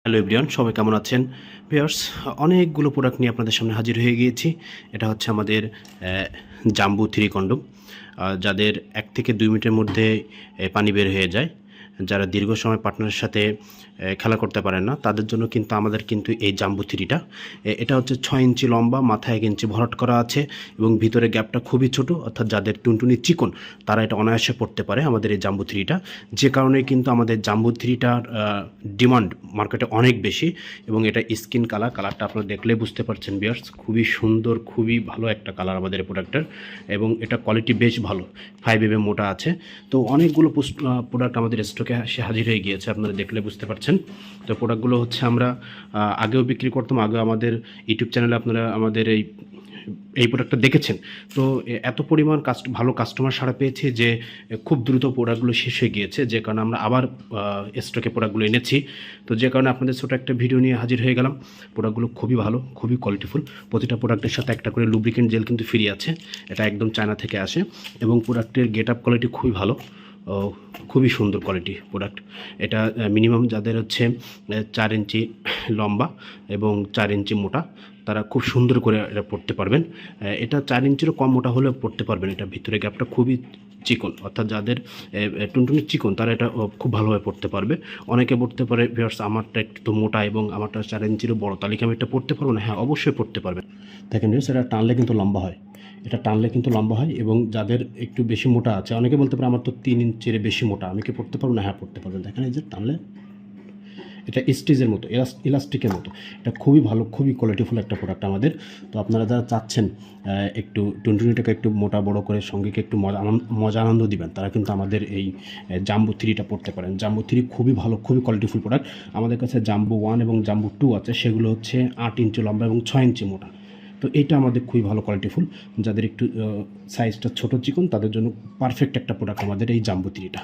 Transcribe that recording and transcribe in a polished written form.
Hello everyone, সবাই কেমন আছেন? ভিউয়ার্স, অনেকগুলো প্রোডাক্ট নিয়ে আপনাদের সামনে হাজির হয়ে গিয়েছি। এটা হচ্ছে আমাদের জাম্বু 3 কন্ডম, যাদের 1 থেকে 2 মিনিটের মধ্যে পানি বের হয়ে যায়। যারা দীর্ঘ সময় পার্টনারের সাথে খেলা করতে পারেন না, তাদের জন্য কিন্তু আমাদের এই জাম্বু 3টা, এটা হচ্ছে 6 ইঞ্চি লম্বা, মাথায় 1 ইঞ্চি ভরাট করা আছে এবং ভিতরে গ্যাপটা খুবই ছোট, অর্থাৎ যাদের টুনটুনি চিকন তারা এটা অনায়াসে পড়তে পারে আমাদের এই জাম্বু 3টা। যে কারণে কিন্তু আমাদের জাম্বু 3টার ডিমান্ড মার্কেটে অনেক বেশি এবং এটা স্কিন কালারটা আপনারা দেখলে বুঝতে পারছেন ভিউয়ার্স, খুবই সুন্দর, খুবই ভালো একটা কালার আমাদের এই প্রোডাক্টের এবং এটা কোয়ালিটি বেশ ভালো, 5mm মোটা আছে। তো অনেকগুলো প্রোডাক্ট আমাদের স্টকে এসে হাজির হয়ে গিয়েছে, আপনারা দেখলে বুঝতে পারছেন। তো প্রোডাক্টগুলো হচ্ছে আমরা আগেও বিক্রি করতাম, আগে আমাদের ইউটিউব চ্যানেলে আপনারা আমাদের এই প্রোডাক্টটা দেখেছেন। তো এত পরিমাণ ভালো কাস্টমার সাড়া পেয়েছে যে খুব দ্রুত প্রোডাক্টগুলো শেষ হয়ে গিয়েছে, যে কারণে আমরা আবার স্টকে প্রোডাক্টগুলো এনেছি। তো যে কারণে আপনাদের ছোটো একটা ভিডিও নিয়ে হাজির হয়ে গেলাম। প্রোডাক্টগুলো খুবই ভালো, খুবই কোয়ালিটিফুল। প্রতিটা প্রোডাক্টের সাথে একটা করে লুব্রিকেন্ট জেল কিন্তু ফ্রি আছে, এটা একদম চায়না থেকে আসে এবং প্রোডাক্টের গেট আপ কোয়ালিটি খুবই ভালো, খুবই সুন্দর কোয়ালিটি প্রোডাক্ট। এটা মিনিমাম যাদের হচ্ছে 4 ইঞ্চি লম্বা এবং 4 ইঞ্চি মোটা, তারা খুব সুন্দর করে এটা পড়তে পারবেন। এটা 4 ইঞ্চিরও কম মোটা হলেও পড়তে পারবেন। এটা ভিতরে গ্যাপটা খুবই চিকন, অর্থাৎ যাদের টুনটুনি চিকন তারা এটা খুব ভালোভাবে পড়তে পারবে। অনেকে পড়তে পারে ভিউয়ার্স, আমারটা একটু মোটা এবং আমারটা 4 ইঞ্চিরও বড়, তাহলে কি আমি এটা পড়তে পারবো না? হ্যাঁ, অবশ্যই পড়তে পারবেন। দেখেন ভিউয়ার্স, এটা টানলে কিন্তু লম্বা হয়, এটা টানলে কিন্তু লম্বা হয় এবং যাদের একটু বেশি মোটা আছে, অনেকে বলতে পারে আমার তো 3 ইঞ্চির বেশি মোটা, আমি কি পড়তে পারবো না? হ্যাঁ, পড়তে পারবেন। দেখেন এই যে টানলে এটা স্টিচের মতো, ইলাস্টিকের মতো। এটা খুবই ভালো, খুবই কোয়ালিটিফুল একটা প্রোডাক্ট আমাদের। তো আপনারা যারা চাচ্ছেন একটু টুনটুনিটাকে একটু মোটা বড় করে সঙ্গীকে একটু মজা আনন্দ দিবেন, তারা কিন্তু আমাদের এই জাম্বু 3টা পড়তে পারেন। জাম্বু 3 খুবই ভালো, খুবই কোয়ালিটিফুল প্রোডাক্ট। আমাদের কাছে জাম্বু 1 এবং জাম্বু 2 আছে, সেগুলো হচ্ছে 8 ইঞ্চি লম্বা এবং 6 ইঞ্চি মোটা। তো এইটা আমাদের খুবই ভালো কোয়ালিটিফুল। যাদের একটু সাইজটা ছোটো চিকন, তাদের জন্য পারফেক্ট একটা প্রোডাক্ট আমাদের এই জাম্বু 3টা।